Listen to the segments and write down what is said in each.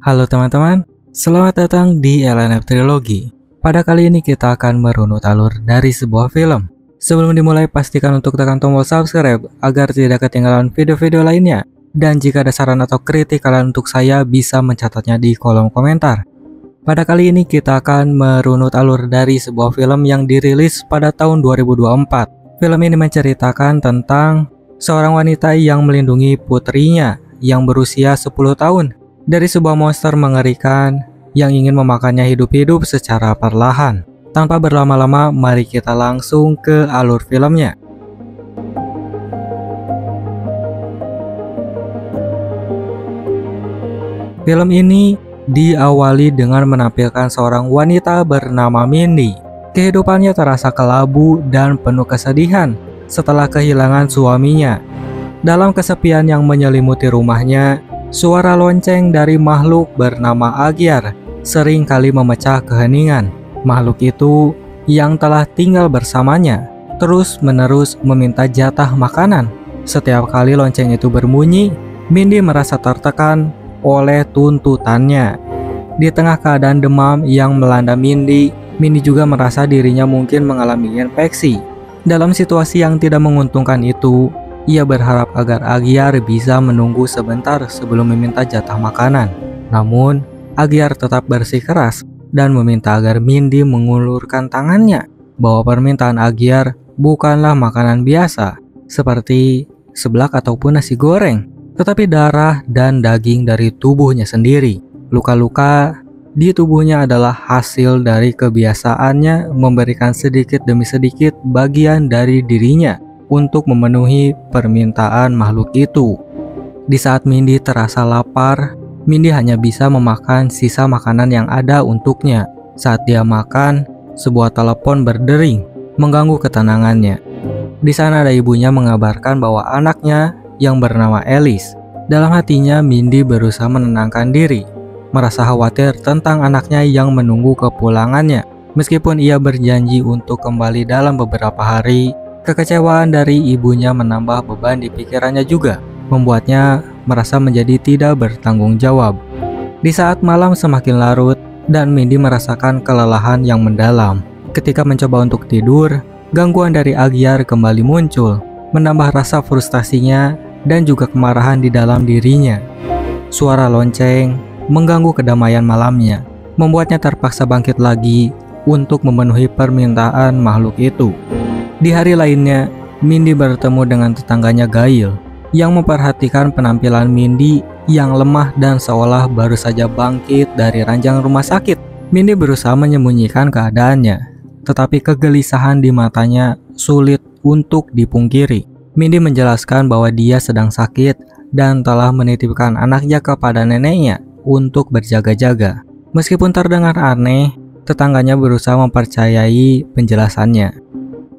Halo teman-teman, selamat datang di LNF Trilogy. Pada kali ini kita akan merunut alur dari sebuah film. Sebelum dimulai, pastikan untuk tekan tombol subscribe agar tidak ketinggalan video-video lainnya. Dan jika ada saran atau kritik kalian untuk saya, bisa mencatatnya di kolom komentar. Pada kali ini kita akan merunut alur dari sebuah film yang dirilis pada tahun 2024. Film ini menceritakan tentang seorang wanita yang melindungi putrinya yang berusia 10 tahun dari sebuah monster mengerikan yang ingin memakannya hidup-hidup secara perlahan. Tanpa berlama-lama, mari kita langsung ke alur filmnya. Film ini diawali dengan menampilkan seorang wanita bernama Mindy. Kehidupannya terasa kelabu dan penuh kesedihan setelah kehilangan suaminya. Dalam kesepian yang menyelimuti rumahnya, suara lonceng dari makhluk bernama Agyar sering kali memecah keheningan. Makhluk itu yang telah tinggal bersamanya terus-menerus meminta jatah makanan. Setiap kali lonceng itu berbunyi, Mindy merasa tertekan oleh tuntutannya. Di tengah keadaan demam yang melanda Mindy juga merasa dirinya mungkin mengalami infeksi. Dalam situasi yang tidak menguntungkan itu, ia berharap agar Agyar bisa menunggu sebentar sebelum meminta jatah makanan. Namun, Agyar tetap bersikeras dan meminta agar Mindy mengulurkan tangannya, bahwa permintaan Agyar bukanlah makanan biasa, seperti seblak ataupun nasi goreng, tetapi darah dan daging dari tubuhnya sendiri. Luka-luka di tubuhnya adalah hasil dari kebiasaannya memberikan sedikit demi sedikit bagian dari dirinya untuk memenuhi permintaan makhluk itu. Di saat Mindy terasa lapar, Mindy hanya bisa memakan sisa makanan yang ada untuknya. Saat dia makan, sebuah telepon berdering mengganggu ketenangannya. Di sana ada ibunya mengabarkan bahwa anaknya yang bernama Alice. Dalam hatinya, Mindy berusaha menenangkan diri, merasa khawatir tentang anaknya yang menunggu kepulangannya. Meskipun ia berjanji untuk kembali dalam beberapa hari, kekecewaan dari ibunya menambah beban di pikirannya juga, membuatnya merasa menjadi tidak bertanggung jawab. Di saat malam semakin larut dan Mindy merasakan kelelahan yang mendalam, ketika mencoba untuk tidur, gangguan dari Agyar kembali muncul, menambah rasa frustasinya dan juga kemarahan di dalam dirinya. Suara lonceng mengganggu kedamaian malamnya, membuatnya terpaksa bangkit lagi untuk memenuhi permintaan makhluk itu. Di hari lainnya, Mindy bertemu dengan tetangganya Gail yang memperhatikan penampilan Mindy yang lemah dan seolah baru saja bangkit dari ranjang rumah sakit. Mindy berusaha menyembunyikan keadaannya, tetapi kegelisahan di matanya sulit untuk dipungkiri. Mindy menjelaskan bahwa dia sedang sakit dan telah menitipkan anaknya kepada neneknya untuk berjaga-jaga. Meskipun terdengar aneh, tetangganya berusaha mempercayai penjelasannya.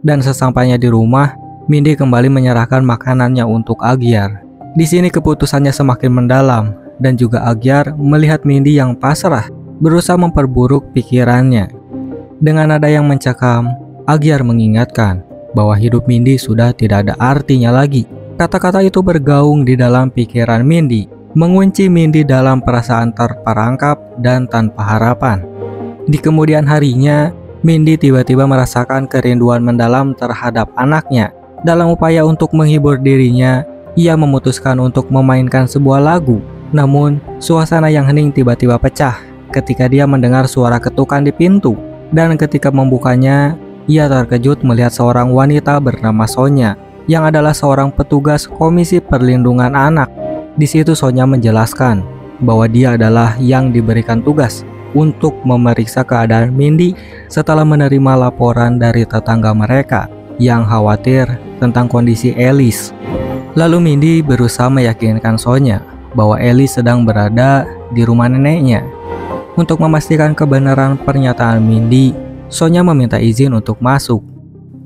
Dan sesampainya di rumah, Mindy kembali menyerahkan makanannya untuk Agyar. Di sini keputusannya semakin mendalam, dan juga Agyar melihat Mindy yang pasrah, berusaha memperburuk pikirannya. Dengan nada yang mencekam, Agyar mengingatkan bahwa hidup Mindy sudah tidak ada artinya lagi. Kata-kata itu bergaung di dalam pikiran Mindy, mengunci Mindy dalam perasaan terperangkap dan tanpa harapan. Di kemudian harinya, Mindy tiba-tiba merasakan kerinduan mendalam terhadap anaknya. Dalam upaya untuk menghibur dirinya, ia memutuskan untuk memainkan sebuah lagu. Namun, suasana yang hening tiba-tiba pecah ketika dia mendengar suara ketukan di pintu. Dan ketika membukanya, ia terkejut melihat seorang wanita bernama Sonya, yang adalah seorang petugas Komisi Perlindungan Anak. Di situ Sonya menjelaskan bahwa dia adalah yang diberikan tugas untuk memeriksa keadaan Mindy setelah menerima laporan dari tetangga mereka yang khawatir tentang kondisi Alice. Lalu Mindy berusaha meyakinkan Sonya bahwa Alice sedang berada di rumah neneknya. Untuk memastikan kebenaran pernyataan Mindy, Sonya meminta izin untuk masuk.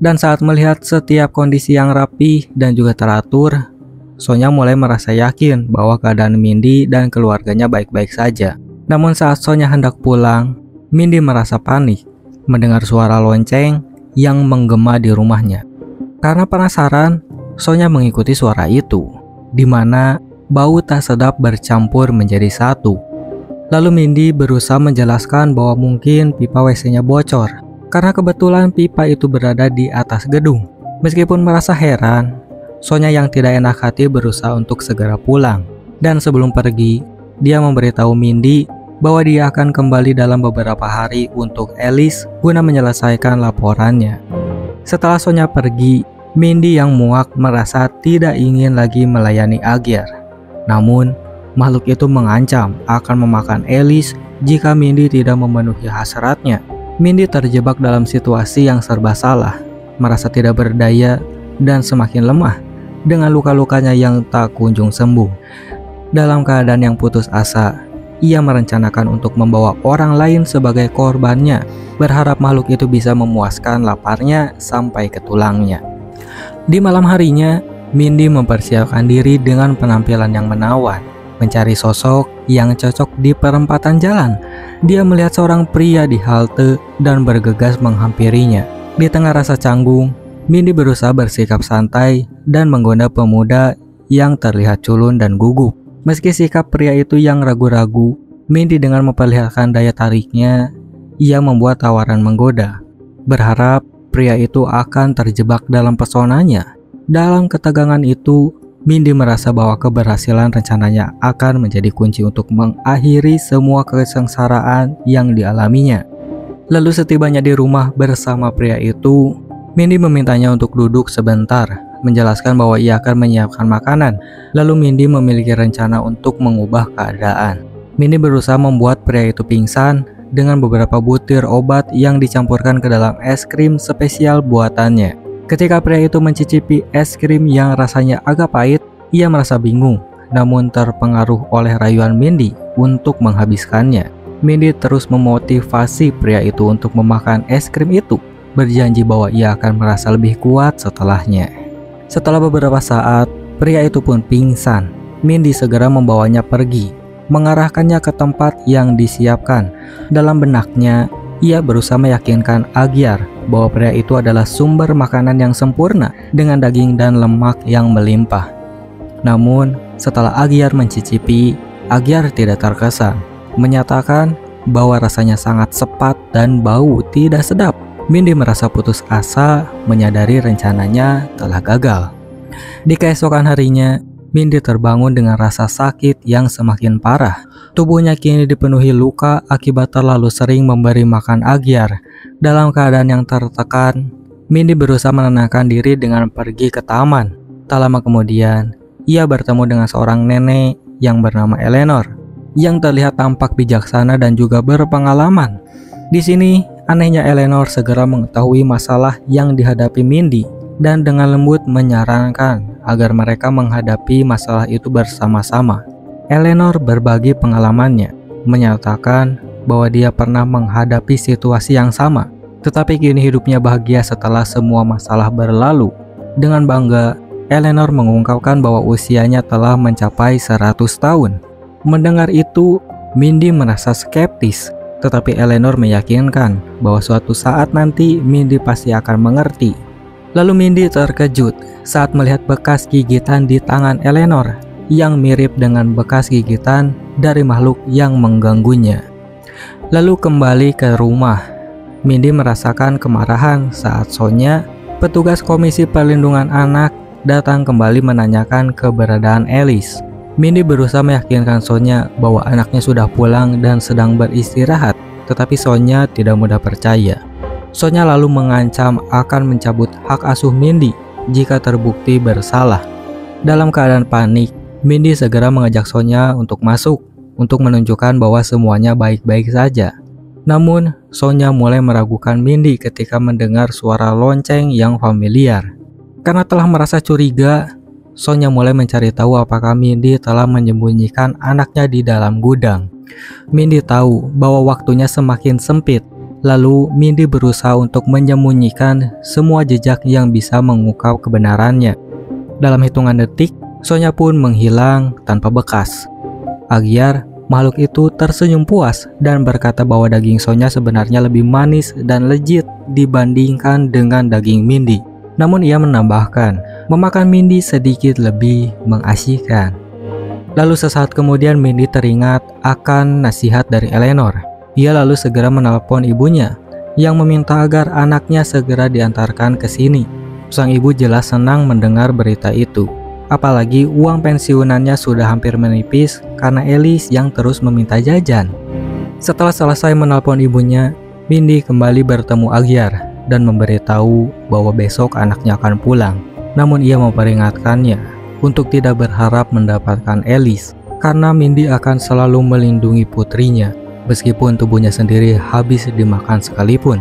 Dan saat melihat setiap kondisi yang rapi dan juga teratur, Sonya mulai merasa yakin bahwa keadaan Mindy dan keluarganya baik-baik saja. Namun saat Sonya hendak pulang, Mindy merasa panik mendengar suara lonceng yang menggema di rumahnya. Karena penasaran, Sonya mengikuti suara itu, di mana bau tak sedap bercampur menjadi satu. Lalu Mindy berusaha menjelaskan bahwa mungkin pipa WC-nya bocor karena kebetulan pipa itu berada di atas gedung. Meskipun merasa heran, Sonya yang tidak enak hati berusaha untuk segera pulang. Dan sebelum pergi, dia memberitahu Mindy bahwa dia akan kembali dalam beberapa hari untuk Alice guna menyelesaikan laporannya. Setelah Sonya pergi, Mindy yang muak merasa tidak ingin lagi melayani Agyar. Namun, makhluk itu mengancam akan memakan Alice jika Mindy tidak memenuhi hasratnya. Mindy terjebak dalam situasi yang serba salah, merasa tidak berdaya dan semakin lemah dengan luka-lukanya yang tak kunjung sembuh. Dalam keadaan yang putus asa, ia merencanakan untuk membawa orang lain sebagai korbannya, berharap makhluk itu bisa memuaskan laparnya sampai ke tulangnya. Di malam harinya, Mindy mempersiapkan diri dengan penampilan yang menawan, mencari sosok yang cocok di perempatan jalan. Dia melihat seorang pria di halte dan bergegas menghampirinya. Di tengah rasa canggung, Mindy berusaha bersikap santai dan menggoda pemuda yang terlihat culun dan gugup. Meski sikap pria itu yang ragu-ragu, Mindy dengan memperlihatkan daya tariknya, ia membuat tawaran menggoda, berharap pria itu akan terjebak dalam pesonanya. Dalam ketegangan itu, Mindy merasa bahwa keberhasilan rencananya akan menjadi kunci untuk mengakhiri semua kesengsaraan yang dialaminya. Lalu setibanya di rumah bersama pria itu, Mindy memintanya untuk duduk sebentar, menjelaskan bahwa ia akan menyiapkan makanan. Lalu Mindy memiliki rencana untuk mengubah keadaan. Mindy berusaha membuat pria itu pingsan dengan beberapa butir obat yang dicampurkan ke dalam es krim spesial buatannya. Ketika pria itu mencicipi es krim yang rasanya agak pahit, ia merasa bingung, namun terpengaruh oleh rayuan Mindy untuk menghabiskannya. Mindy terus memotivasi pria itu untuk memakan es krim itu, berjanji bahwa ia akan merasa lebih kuat setelahnya. Setelah beberapa saat, pria itu pun pingsan. Mindy segera membawanya pergi, mengarahkannya ke tempat yang disiapkan. Dalam benaknya, ia berusaha meyakinkan Agyar bahwa pria itu adalah sumber makanan yang sempurna dengan daging dan lemak yang melimpah. Namun, setelah Agyar mencicipi, Agyar tidak terkesan, menyatakan bahwa rasanya sangat sepat dan bau tidak sedap. Mindy merasa putus asa, menyadari rencananya telah gagal. Di keesokan harinya, Mindy terbangun dengan rasa sakit yang semakin parah. Tubuhnya kini dipenuhi luka akibat terlalu sering memberi makan Agyar. Dalam keadaan yang tertekan, Mindy berusaha menenangkan diri dengan pergi ke taman. Tak lama kemudian, ia bertemu dengan seorang nenek yang bernama Eleanor, yang terlihat tampak bijaksana dan juga berpengalaman. Di sini, anehnya Eleanor segera mengetahui masalah yang dihadapi Mindy dan dengan lembut menyarankan agar mereka menghadapi masalah itu bersama-sama. Eleanor berbagi pengalamannya, menyatakan bahwa dia pernah menghadapi situasi yang sama, tetapi kini hidupnya bahagia setelah semua masalah berlalu. Dengan bangga, Eleanor mengungkapkan bahwa usianya telah mencapai 100 tahun. Mendengar itu, Mindy merasa skeptis, tetapi Eleanor meyakinkan bahwa suatu saat nanti Mindy pasti akan mengerti. Lalu Mindy terkejut saat melihat bekas gigitan di tangan Eleanor yang mirip dengan bekas gigitan dari makhluk yang mengganggunya. Lalu kembali ke rumah, Mindy merasakan kemarahan saat Sonya, petugas Komisi Perlindungan Anak, datang kembali menanyakan keberadaan Alice. Mindy berusaha meyakinkan Sonya bahwa anaknya sudah pulang dan sedang beristirahat, tetapi Sonya tidak mudah percaya. Sonya lalu mengancam akan mencabut hak asuh Mindy jika terbukti bersalah. Dalam keadaan panik, Mindy segera mengajak Sonya untuk masuk, untuk menunjukkan bahwa semuanya baik-baik saja. Namun, Sonya mulai meragukan Mindy ketika mendengar suara lonceng yang familiar. Karena telah merasa curiga, Sonya mulai mencari tahu apakah Mindy telah menyembunyikan anaknya di dalam gudang. Mindy tahu bahwa waktunya semakin sempit. Lalu Mindy berusaha untuk menyembunyikan semua jejak yang bisa mengungkap kebenarannya. Dalam hitungan detik, Sonya pun menghilang tanpa bekas. Agyar, makhluk itu tersenyum puas dan berkata bahwa daging Sonya sebenarnya lebih manis dan legit dibandingkan dengan daging Mindy. Namun ia menambahkan, memakan Mindy sedikit lebih mengasyikkan. Lalu sesaat kemudian Mindy teringat akan nasihat dari Eleanor. Ia lalu segera menelpon ibunya yang meminta agar anaknya segera diantarkan ke sini. Sang ibu jelas senang mendengar berita itu. Apalagi uang pensiunannya sudah hampir menipis karena Alice yang terus meminta jajan. Setelah selesai menelpon ibunya, Mindy kembali bertemu Agyar dan memberitahu bahwa besok anaknya akan pulang. Namun ia memperingatkannya untuk tidak berharap mendapatkan Alice karena Mindy akan selalu melindungi putrinya meskipun tubuhnya sendiri habis dimakan sekalipun.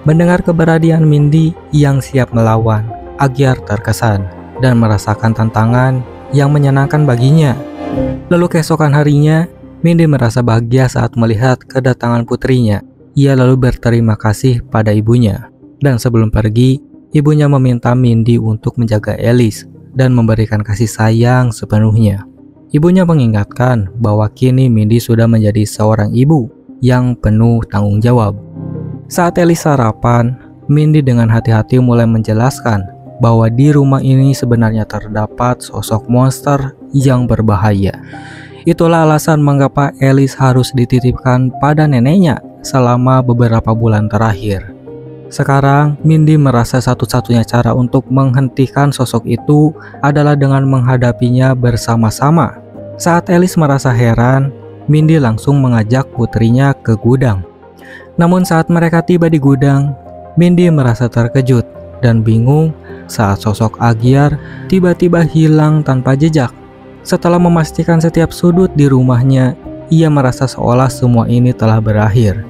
Mendengar keberanian Mindy yang siap melawan, Agyar terkesan dan merasakan tantangan yang menyenangkan baginya. Lalu keesokan harinya, Mindy merasa bahagia saat melihat kedatangan putrinya. Ia lalu berterima kasih pada ibunya. Dan sebelum pergi, ibunya meminta Mindy untuk menjaga Alice dan memberikan kasih sayang sepenuhnya. Ibunya mengingatkan bahwa kini Mindy sudah menjadi seorang ibu yang penuh tanggung jawab. Saat Alice sarapan, Mindy dengan hati-hati mulai menjelaskan bahwa di rumah ini sebenarnya terdapat sosok monster yang berbahaya. Itulah alasan mengapa Alice harus dititipkan pada neneknya selama beberapa bulan terakhir. Sekarang, Mindy merasa satu-satunya cara untuk menghentikan sosok itu adalah dengan menghadapinya bersama-sama. Saat Alice merasa heran, Mindy langsung mengajak putrinya ke gudang. Namun saat mereka tiba di gudang, Mindy merasa terkejut dan bingung saat sosok Agyar tiba-tiba hilang tanpa jejak. Setelah memastikan setiap sudut di rumahnya, ia merasa seolah semua ini telah berakhir.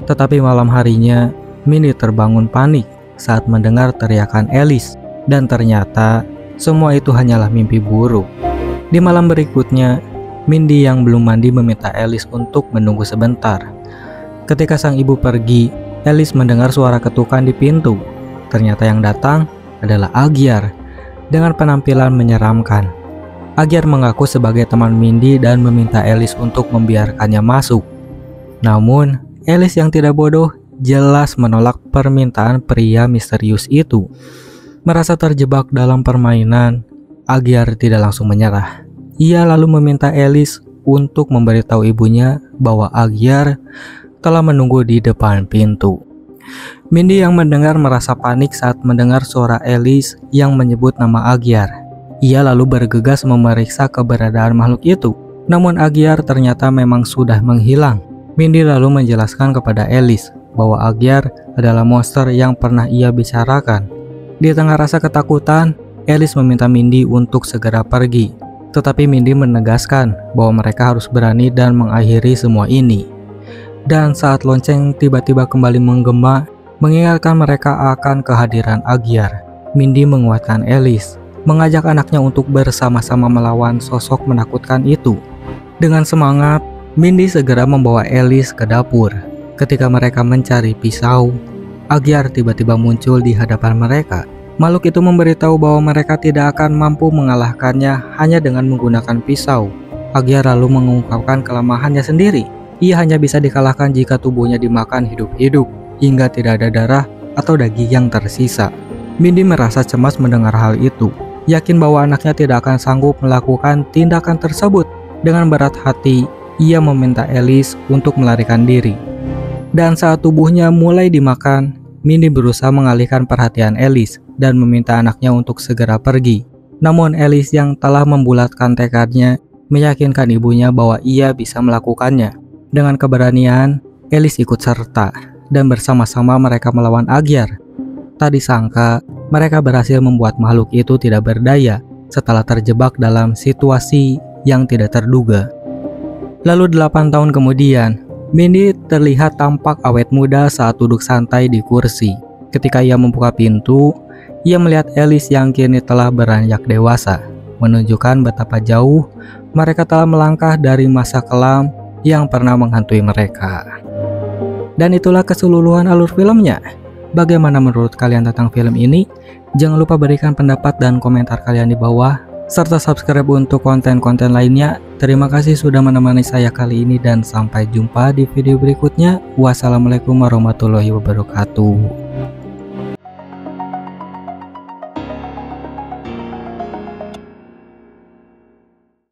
Tetapi malam harinya, Mindy terbangun panik saat mendengar teriakan Alice, dan ternyata semua itu hanyalah mimpi buruk. Di malam berikutnya, Mindy yang belum mandi meminta Alice untuk menunggu sebentar. Ketika sang ibu pergi, Alice mendengar suara ketukan di pintu. Ternyata yang datang adalah Agyar dengan penampilan menyeramkan. Agyar mengaku sebagai teman Mindy dan meminta Alice untuk membiarkannya masuk. Namun, Alice yang tidak bodoh jelas menolak permintaan pria misterius itu. Merasa terjebak dalam permainan, Agyar tidak langsung menyerah. Ia lalu meminta Alice untuk memberitahu ibunya bahwa Agyar telah menunggu di depan pintu. Mindy yang mendengar merasa panik saat mendengar suara Alice yang menyebut nama Agyar. Ia lalu bergegas memeriksa keberadaan makhluk itu. Namun Agyar ternyata memang sudah menghilang. Mindy lalu menjelaskan kepada Alice bahwa Agyar adalah monster yang pernah ia bicarakan. Di tengah rasa ketakutan, Alice meminta Mindy untuk segera pergi. Tetapi Mindy menegaskan bahwa mereka harus berani dan mengakhiri semua ini. Dan saat lonceng tiba-tiba kembali menggema, mengingatkan mereka akan kehadiran Agyar, Mindy menguatkan Alice, mengajak anaknya untuk bersama-sama melawan sosok menakutkan itu. Dengan semangat, Mindy segera membawa Alice ke dapur. Ketika mereka mencari pisau, Agyar tiba-tiba muncul di hadapan mereka. Makhluk itu memberitahu bahwa mereka tidak akan mampu mengalahkannya hanya dengan menggunakan pisau. Agyar lalu mengungkapkan kelemahannya sendiri. Ia hanya bisa dikalahkan jika tubuhnya dimakan hidup-hidup, hingga tidak ada darah atau daging yang tersisa. Mindy merasa cemas mendengar hal itu, yakin bahwa anaknya tidak akan sanggup melakukan tindakan tersebut. Dengan berat hati, ia meminta Alice untuk melarikan diri. Dan saat tubuhnya mulai dimakan, Mindy berusaha mengalihkan perhatian Alice dan meminta anaknya untuk segera pergi. Namun Alice yang telah membulatkan tekadnya meyakinkan ibunya bahwa ia bisa melakukannya. Dengan keberanian, Alice ikut serta dan bersama-sama mereka melawan Agyar. Tak disangka, mereka berhasil membuat makhluk itu tidak berdaya setelah terjebak dalam situasi yang tidak terduga. Lalu 8 tahun kemudian, Mindy terlihat tampak awet muda saat duduk santai di kursi. Ketika ia membuka pintu, ia melihat Alice yang kini telah beranjak dewasa, menunjukkan betapa jauh mereka telah melangkah dari masa kelam yang pernah menghantui mereka. Dan itulah keseluruhan alur filmnya. Bagaimana menurut kalian tentang film ini? Jangan lupa berikan pendapat dan komentar kalian di bawah, serta subscribe untuk konten-konten lainnya. Terima kasih sudah menemani saya kali ini dan sampai jumpa di video berikutnya. Wassalamualaikum warahmatullahi wabarakatuh.